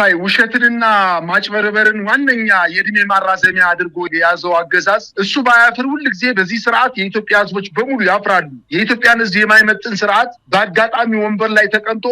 መሳይ ውሸትንና ማጭበርበርን ዋነኛ የእድሜ ማራዘሚያ አድርጎ የያዘው አገዛዝ እሱ ባያፍር ሁሉ ጊዜ በዚህ ስርዓት የኢትዮጵያ ህዝቦች በሙሉ ያፍራሉ። የኢትዮጵያን ህዝብ የማይመጥን ስርዓት በአጋጣሚ ወንበር ላይ ተቀምጦ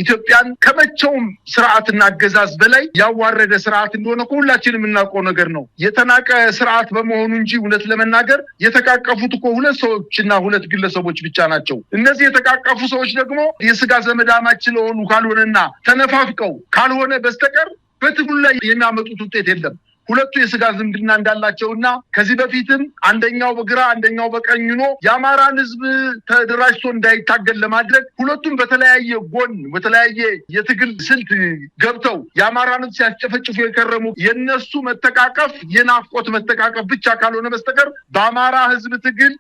ኢትዮጵያን ከመቼውም ስርዓትና አገዛዝ በላይ ያዋረደ ስርዓት እንደሆነ ሁላችንም የምናውቀው ነገር ነው። የተናቀ ስርዓት በመሆኑ እንጂ እውነት ለመናገር የተቃቀፉት እኮ ሁለት ሰዎችና ሁለት ግለሰቦች ብቻ ናቸው። እነዚህ የተቃቀፉ ሰዎች ደግሞ የስጋ ዘመዳማች ስለሆኑ ካልሆነና ተነፋፍቀው ካልሆነ በስተቀር በትግሉ ላይ የሚያመጡት ውጤት የለም። ሁለቱ የስጋ ዝምድና እንዳላቸውና ከዚህ በፊትም አንደኛው በግራ አንደኛው በቀኝ ሆኖ የአማራን ህዝብ ተደራጅቶ እንዳይታገል ለማድረግ ሁለቱም በተለያየ ጎን በተለያየ የትግል ስልት ገብተው የአማራን ህዝብ ሲያስጨፈጭፉ የከረሙ የነሱ መተቃቀፍ የናፍቆት መተቃቀፍ ብቻ ካልሆነ በስተቀር በአማራ ህዝብ ትግል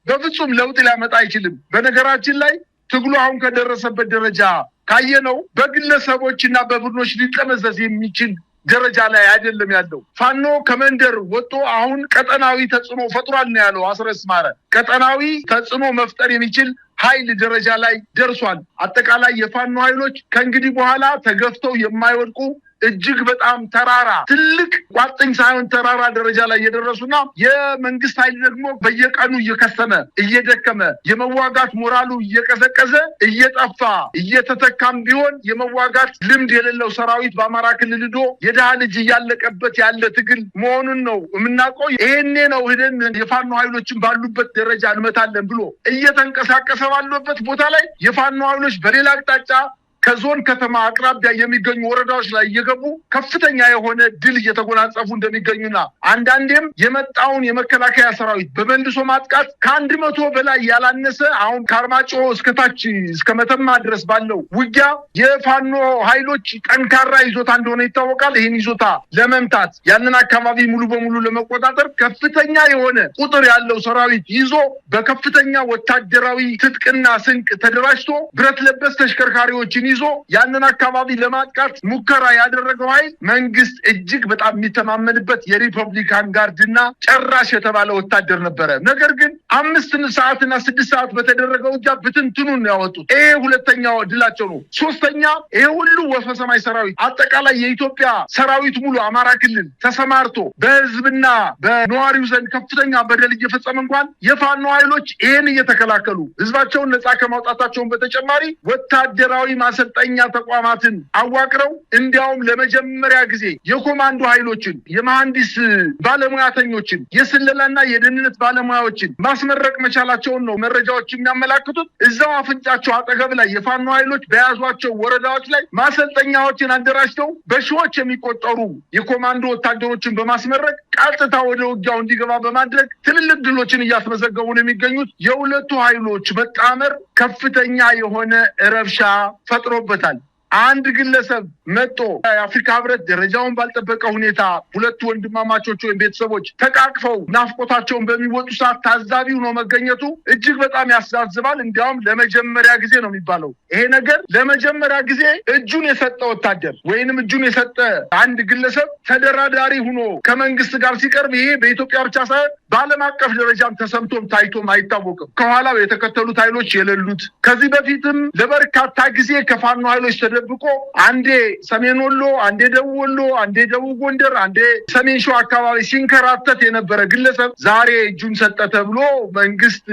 በፍጹም ለውጥ ሊያመጣ አይችልም። በነገራችን ላይ ትግሉ አሁን ከደረሰበት ደረጃ ካየነው በግለሰቦችና በቡድኖች ሊጠመዘዝ የሚችል ደረጃ ላይ አይደለም ያለው። ፋኖ ከመንደር ወጥቶ አሁን ቀጠናዊ ተጽዕኖ ፈጥሯል ነው ያለው አስረስ ማረ። ቀጠናዊ ተጽዕኖ መፍጠር የሚችል ኃይል ደረጃ ላይ ደርሷል። አጠቃላይ የፋኖ ኃይሎች ከእንግዲህ በኋላ ተገፍተው የማይወድቁ እጅግ በጣም ተራራ ትልቅ ቋጥኝ ሳይሆን ተራራ ደረጃ ላይ የደረሱና የመንግስት ኃይል ደግሞ በየቀኑ እየከሰመ እየደከመ የመዋጋት ሞራሉ እየቀዘቀዘ እየጠፋ እየተተካም ቢሆን የመዋጋት ልምድ የሌለው ሰራዊት በአማራ ክልል ዶ የድሃ ልጅ እያለቀበት ያለ ትግል መሆኑን ነው የምናውቀው። ይሄኔ ነው ሄደን የፋኖ ኃይሎችን ባሉበት ደረጃ እንመታለን ብሎ እየተንቀሳቀሰ ባለበት ቦታ ላይ የፋኖ ኃይሎች በሌላ አቅጣጫ ከዞን ከተማ አቅራቢያ የሚገኙ ወረዳዎች ላይ እየገቡ ከፍተኛ የሆነ ድል እየተጎናጸፉ እንደሚገኙና አንዳንዴም የመጣውን የመከላከያ ሰራዊት በመልሶ ማጥቃት ከ100 በላይ ያላነሰ አሁን ከአርማጭሆ እስከታች እስከ መተማ ድረስ ባለው ውጊያ የፋኖ ኃይሎች ጠንካራ ይዞታ እንደሆነ ይታወቃል። ይህን ይዞታ ለመምታት ያንን አካባቢ ሙሉ በሙሉ ለመቆጣጠር ከፍተኛ የሆነ ቁጥር ያለው ሰራዊት ይዞ በከፍተኛ ወታደራዊ ትጥቅና ስንቅ ተደራጅቶ ብረት ለበስ ተሽከርካሪዎችን ይዞ ያንን አካባቢ ለማጥቃት ሙከራ ያደረገው ኃይል መንግስት እጅግ በጣም የሚተማመንበት የሪፐብሊካን ጋርድና ጨራሽ የተባለ ወታደር ነበረ። ነገር ግን 5 ሰዓትና 6 ሰዓት በተደረገው ውጊያ ብትንትኑን ያወጡት። ይሄ ሁለተኛው ድላቸው ነው። ሶስተኛ ይሄ ሁሉ ወፈሰማይ ሰራዊት አጠቃላይ የኢትዮጵያ ሰራዊት ሙሉ አማራ ክልል ተሰማርቶ በህዝብና በነዋሪው ዘንድ ከፍተኛ በደል እየፈጸመ እንኳን የፋኖ ኃይሎች ይሄን እየተከላከሉ ህዝባቸውን ነፃ ከማውጣታቸውን በተጨማሪ ወታደራዊ ማሰልጠኛ ተቋማትን አዋቅረው እንዲያውም ለመጀመሪያ ጊዜ የኮማንዶ ኃይሎችን የመሐንዲስ ባለሙያተኞችን የስለላና የደህንነት ባለሙያዎችን ማስመረቅ መቻላቸውን ነው መረጃዎች የሚያመላክቱት። እዛው አፍንጫቸው አጠገብ ላይ የፋኖ ኃይሎች በያዟቸው ወረዳዎች ላይ ማሰልጠኛዎችን አደራጅተው በሺዎች የሚቆጠሩ የኮማንዶ ወታደሮችን በማስመረቅ ቀጥታ ወደ ውጊያው እንዲገባ በማድረግ ትልልቅ ድሎችን እያስመዘገቡ ነው የሚገኙት። የሁለቱ ኃይሎች መጣመር ከፍተኛ የሆነ ረብሻ ፈጥሮበታል። አንድ ግለሰብ መጥቶ የአፍሪካ ህብረት ደረጃውን ባልጠበቀ ሁኔታ ሁለቱ ወንድማማቾች ወይም ቤተሰቦች ተቃቅፈው ናፍቆታቸውን በሚወጡ ሰዓት ታዛቢው ነው መገኘቱ እጅግ በጣም ያሳዝባል። እንዲያውም ለመጀመሪያ ጊዜ ነው የሚባለው ይሄ ነገር ለመጀመሪያ ጊዜ እጁን የሰጠ ወታደር ወይንም እጁን የሰጠ አንድ ግለሰብ ተደራዳሪ ሆኖ ከመንግስት ጋር ሲቀርብ ይሄ በኢትዮጵያ ብቻ ሳይሆን በዓለም አቀፍ ደረጃም ተሰምቶም ታይቶም አይታወቅም። ከኋላው የተከተሉት ኃይሎች የሌሉት ከዚህ በፊትም ለበርካታ ጊዜ ከፋኖ ኃይሎች ተደብቆ አንዴ ሰሜን ወሎ፣ አንዴ ደቡብ ወሎ፣ አንዴ ደቡብ ጎንደር፣ አንዴ ሰሜን ሸዋ አካባቢ ሲንከራተት የነበረ ግለሰብ ዛሬ እጁን ሰጠ ተብሎ መንግስት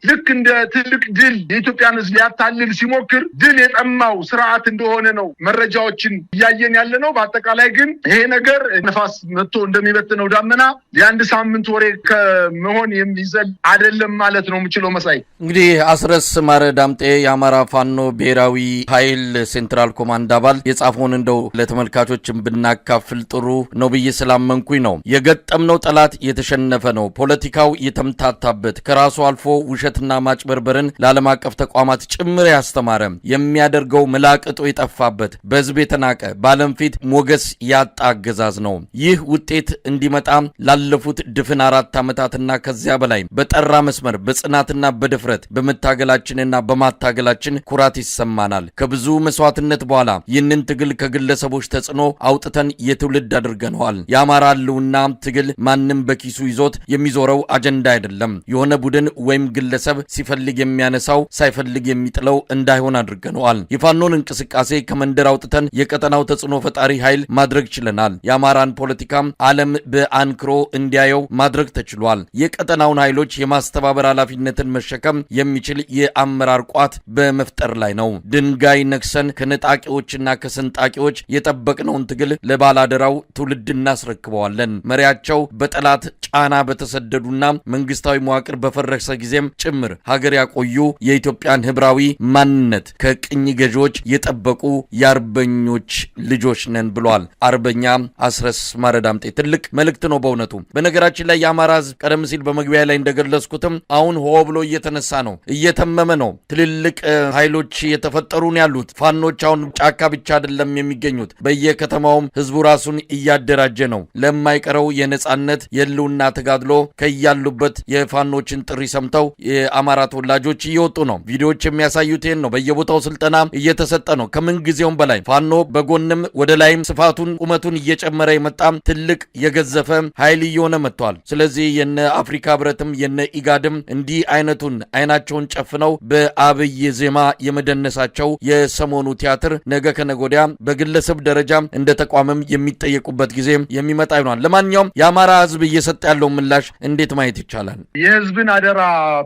ልክ እንደ ትልቅ ድል የኢትዮጵያን ህዝብ ሊያታልል ሲሞክር ድል የጠማው ስርዓት እንደሆነ ነው መረጃዎችን እያየን ያለ ነው። በአጠቃላይ ግን ይሄ ነገር ነፋስ መጥቶ እንደሚበትነው ዳመና የአንድ ሳምንት ወሬ ከመሆን የሚዘል አይደለም ማለት ነው የምችለው። መሳይ እንግዲህ አስረስ ማረ ዳምጤ የአማራ ፋኖ ብሔራዊ ኃይል ሴንትራል ኮማንድ አባል የጻፈውን እንደው ለተመልካቾችን ብናካፍል ጥሩ ነው ብዬ ስላመንኩኝ ነው። የገጠምነው ጠላት የተሸነፈ ነው። ፖለቲካው የተምታታበት ከራሱ አልፎ ውሸትና ማጭበርበርን ለዓለም አቀፍ ተቋማት ጭምር ያስተማረ የሚያደርገው መላቅጦ የጠፋበት በህዝብ የተናቀ በዓለም ፊት ሞገስ ያጣ አገዛዝ ነው። ይህ ውጤት እንዲመጣ ላለፉት ድፍን 4 ዓመታትና ከዚያ በላይ በጠራ መስመር በጽናትና በድፍረት በመታገላችንና በማታገላችን ኩራት ይሰማናል። ከብዙ መስዋዕትነት በኋላ ይህንን ትግል ከግለሰቦች ተጽዕኖ አውጥተን የትውልድ አድርገነዋል። የአማራ ህልውና ትግል ማንም በኪሱ ይዞት የሚዞረው አጀንዳ አይደለም። የሆነ ቡድን ወይም ግለሰብ ሲፈልግ የሚያነሳው ሳይፈልግ የሚጥለው እንዳይሆን አድርገነዋል። የፋኖን እንቅስቃሴ ከመንደር አውጥተን የቀጠናው ተጽዕኖ ፈጣሪ ኃይል ማድረግ ችለናል። የአማራን ፖለቲካም ዓለም በአንክሮ እንዲያየው ማድረግ ተችሏል። የቀጠናውን ኃይሎች የማስተባበር ኃላፊነትን መሸከም የሚችል የአመራር ቋት በመፍጠር ላይ ነው። ድንጋይ ነክሰን ከነጣቂዎችና ከሰንጣቂዎች የጠበቅነውን ትግል ለባላደራው ትውልድ እናስረክበዋለን። መሪያቸው በጠላት ጫና በተሰደዱና መንግስታዊ መዋቅር በፈረሰ ጊዜም ጭምር ሀገር ያቆዩ የኢትዮጵያን ህብራዊ ማንነት ከቅኝ ገዢዎች የጠበቁ የአርበኞች ልጆች ነን ብሏል አርበኛ አስረስ ማረ ዳምጤ። ትልቅ መልእክት ነው በእውነቱ። በነገራችን ላይ የአማራ ህዝብ ቀደም ሲል በመግቢያ ላይ እንደገለጽኩትም አሁን ሆ ብሎ እየተነሳ ነው፣ እየተመመ ነው። ትልልቅ ኃይሎች እየተፈጠሩ ነው ያሉት። ፋኖች አሁን ጫካ ብቻ አይደለም የሚገኙት፣ በየከተማውም ህዝቡ ራሱን እያደራጀ ነው። ለማይቀረው የነጻነት የህልውና ተጋድሎ ከያሉበት የፋኖችን ጥሪ ሰምተው የአማራ ተወላጆች እየወጡ ነው። ቪዲዮዎች የሚያሳዩት ይህን ነው። በየቦታው ስልጠና እየተሰጠ ነው። ከምን ጊዜውም በላይ ፋኖ በጎንም ወደ ላይም ስፋቱን ቁመቱን እየጨመረ የመጣም ትልቅ የገዘፈ ኃይል እየሆነ መጥቷል። ስለዚህ የነ አፍሪካ ህብረትም የነ ኢጋድም እንዲህ አይነቱን አይናቸውን ጨፍነው በአብይ ዜማ የመደነሳቸው የሰሞኑ ቲያትር ነገ ከነጎዲያ በግለሰብ ደረጃ እንደ ተቋምም የሚጠየቁበት ጊዜ የሚመጣ ይሆናል። ለማንኛውም የአማራ ህዝብ እየሰጠ ያለው ምላሽ እንዴት ማየት ይቻላል? የህዝብን አደራ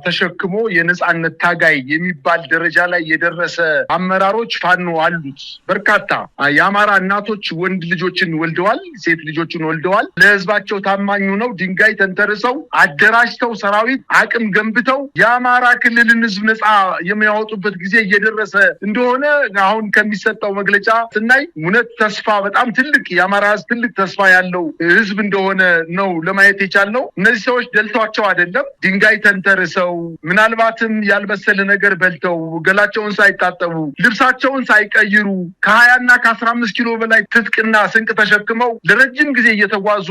ተሸክሞ የነጻነት ታጋይ የሚባል ደረጃ ላይ የደረሰ አመራሮች ፋኖ አሉት። በርካታ የአማራ እናቶች ወንድ ልጆችን ወልደዋል፣ ሴት ልጆችን ወልደዋል። ለህዝባቸው ታማኙ ነው። ድንጋይ ተንተርሰው አደራጅተው ሰራዊት አቅም ገንብተው የአማራ ክልልን ህዝብ ነጻ የሚያወጡበት ጊዜ እየደረሰ እንደሆነ አሁን ከሚሰጠው መግለጫ ስናይ እውነት ተስፋ በጣም ትልቅ የአማራ ህዝብ ትልቅ ተስፋ ያለው ህዝብ እንደሆነ ነው ለማየት የቻልነው። እነዚህ ሰዎች ደልቷቸው አይደለም። ድንጋይ ተንተርሰው ምናልባትም ያልበሰለ ነገር በልተው ገላቸውን ሳይታጠቡ ልብሳቸውን ሳይቀይሩ ከ20 እና ከ15 ኪሎ በላይ ትጥቅና ስንቅ ተሸክመው ለረጅም ጊዜ እየተጓዙ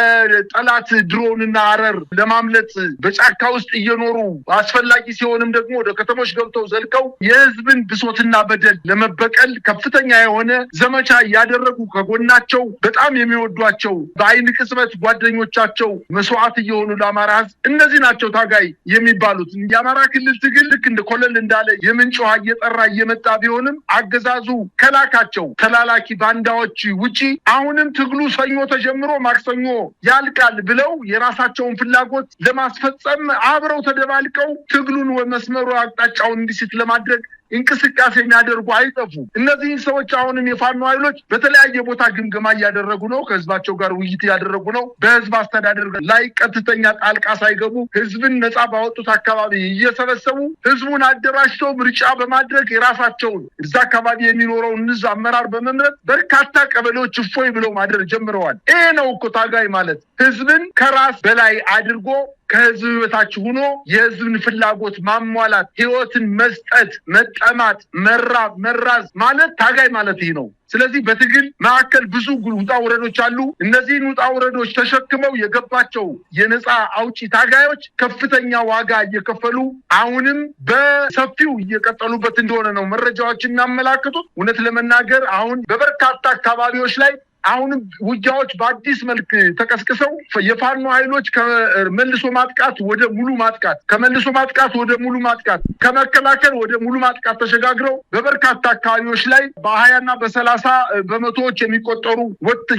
ከጠላት ድሮንና አረር ለማምለጥ በጫካ ውስጥ እየኖሩ አስፈላጊ ሲሆንም ደግሞ ወደ ከተሞች ገብተው ዘልቀው የህዝብን ብሶትና በደል ለመበቀል ከፍተኛ የሆነ ዘመቻ እያደረጉ ከጎናቸው በጣም የሚወዷቸው በአይን ቅጽበት ጓደኞቻቸው መስዋዕት እየሆኑ ለአማራ ህዝብ እነዚህ ናቸው ታጋይ የሚባሉት። የአማራ ክልል ትግል ልክ እንደ ኮለል እንዳለ የምንጭ ውሃ እየጠራ እየመጣ ቢሆንም አገዛዙ ከላካቸው ተላላኪ ባንዳዎች ውጪ አሁንም ትግሉ ሰኞ ተጀምሮ ማክሰኞ ያልቃል ብለው የራሳቸውን ፍላጎት ለማስፈጸም አብረው ተደባልቀው ትግሉን መስመሩ አቅጣጫውን እንዲስት ለማድረግ እንቅስቃሴ የሚያደርጉ አይጠፉም። እነዚህን ሰዎች አሁንም የፋኖ ኃይሎች በተለያየ ቦታ ግምገማ እያደረጉ ነው። ከህዝባቸው ጋር ውይይት እያደረጉ ነው። በህዝብ አስተዳደር ላይ ቀጥተኛ ጣልቃ ሳይገቡ ህዝብን ነጻ ባወጡት አካባቢ እየሰበሰቡ ህዝቡን አደራጅተው ምርጫ በማድረግ የራሳቸውን እዛ አካባቢ የሚኖረውን ህዝብ አመራር በመምረጥ በርካታ ቀበሌዎች እፎይ ብለው ማድረግ ጀምረዋል። ይሄ ነው እኮ ታጋይ ማለት። ህዝብን ከራስ በላይ አድርጎ ከህዝብ በታች ሆኖ የህዝብን ፍላጎት ማሟላት፣ ህይወትን መስጠት፣ መጠማት፣ መራብ፣ መራዝ ማለት ታጋይ ማለት ይህ ነው። ስለዚህ በትግል መካከል ብዙ ውጣ ውረዶች አሉ። እነዚህን ውጣ ውረዶች ተሸክመው የገባቸው የነጻ አውጪ ታጋዮች ከፍተኛ ዋጋ እየከፈሉ አሁንም በሰፊው እየቀጠሉበት እንደሆነ ነው መረጃዎች የሚያመላክቱት። እውነት ለመናገር አሁን በበርካታ አካባቢዎች ላይ አሁንም ውጊያዎች በአዲስ መልክ ተቀስቅሰው የፋኖ ኃይሎች ከመልሶ ማጥቃት ወደ ሙሉ ማጥቃት፣ ከመልሶ ማጥቃት ወደ ሙሉ ማጥቃት፣ ከመከላከል ወደ ሙሉ ማጥቃት ተሸጋግረው በበርካታ አካባቢዎች ላይ በ20 እና በ30 በመቶዎች የሚቆጠሩ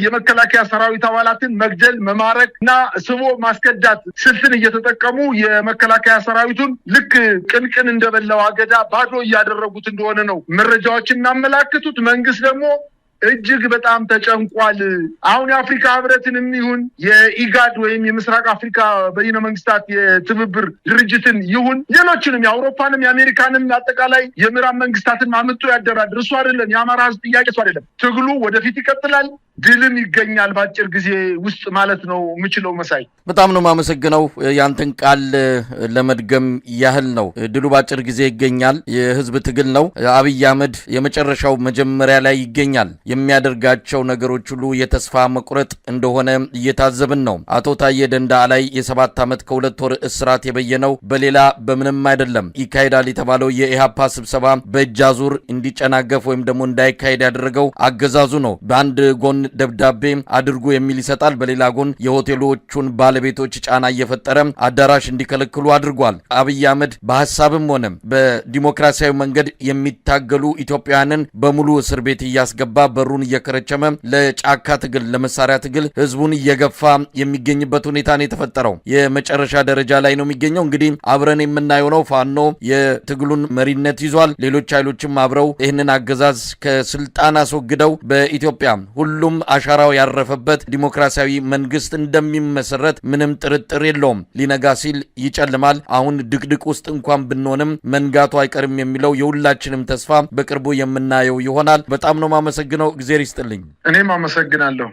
የመከላከያ ሰራዊት አባላትን መግደል፣ መማረክ እና ስቦ ማስከዳት ስልትን እየተጠቀሙ የመከላከያ ሰራዊቱን ልክ ቅንቅን እንደበላው አገዳ ባዶ እያደረጉት እንደሆነ ነው መረጃዎች የሚያመላክቱት። መንግስት ደግሞ እጅግ በጣም ተጨንቋል። አሁን የአፍሪካ ህብረትንም ይሁን የኢጋድ ወይም የምስራቅ አፍሪካ በይነ መንግስታት የትብብር ድርጅትን ይሁን ሌሎችንም የአውሮፓንም የአሜሪካንም አጠቃላይ የምዕራብ መንግስታትን አምጥቶ ያደራድር። እሱ አይደለም የአማራ ህዝብ ጥያቄ፣ እሱ አይደለም። ትግሉ ወደፊት ይቀጥላል፣ ድልም ይገኛል በአጭር ጊዜ ውስጥ ማለት ነው የምችለው። መሳይ በጣም ነው የማመሰግነው። ያንተን ቃል ለመድገም ያህል ነው። ድሉ በአጭር ጊዜ ይገኛል። የህዝብ ትግል ነው። አብይ አህመድ የመጨረሻው መጀመሪያ ላይ ይገኛል። የሚያደርጋቸው ነገሮች ሁሉ የተስፋ መቁረጥ እንደሆነ እየታዘብን ነው። አቶ ታዬ ደንደዓ ላይ የ7 ዓመት ከ2 ወር እስራት የበየነው በሌላ በምንም አይደለም። ይካሄዳል የተባለው የኢሃፓ ስብሰባ በእጅ አዙር እንዲጨናገፍ ወይም ደግሞ እንዳይካሄድ ያደረገው አገዛዙ ነው። በአንድ ጎን ደብዳቤ አድርጎ የሚል ይሰጣል፣ በሌላ ጎን የሆቴሎቹን ባለቤቶች ጫና እየፈጠረ አዳራሽ እንዲከለክሉ አድርጓል። አብይ አህመድ በሐሳብም ሆነ በዲሞክራሲያዊ መንገድ የሚታገሉ ኢትዮጵያውያንን በሙሉ እስር ቤት እያስገባ በሩን እየከረቸመ ለጫካ ትግል ለመሳሪያ ትግል ህዝቡን እየገፋ የሚገኝበት ሁኔታ ነው የተፈጠረው። የመጨረሻ ደረጃ ላይ ነው የሚገኘው። እንግዲህ አብረን የምናየው ነው። ፋኖ የትግሉን መሪነት ይዟል። ሌሎች ኃይሎችም አብረው ይህንን አገዛዝ ከስልጣን አስወግደው በኢትዮጵያ ሁሉም አሻራው ያረፈበት ዲሞክራሲያዊ መንግስት እንደሚመሰረት ምንም ጥርጥር የለውም። ሊነጋ ሲል ይጨልማል። አሁን ድቅድቅ ውስጥ እንኳን ብንሆንም መንጋቱ አይቀርም የሚለው የሁላችንም ተስፋ በቅርቡ የምናየው ይሆናል። በጣም ነው ማመሰግነው። እግዚአብሔር ይስጥልኝ። እኔም አመሰግናለሁ።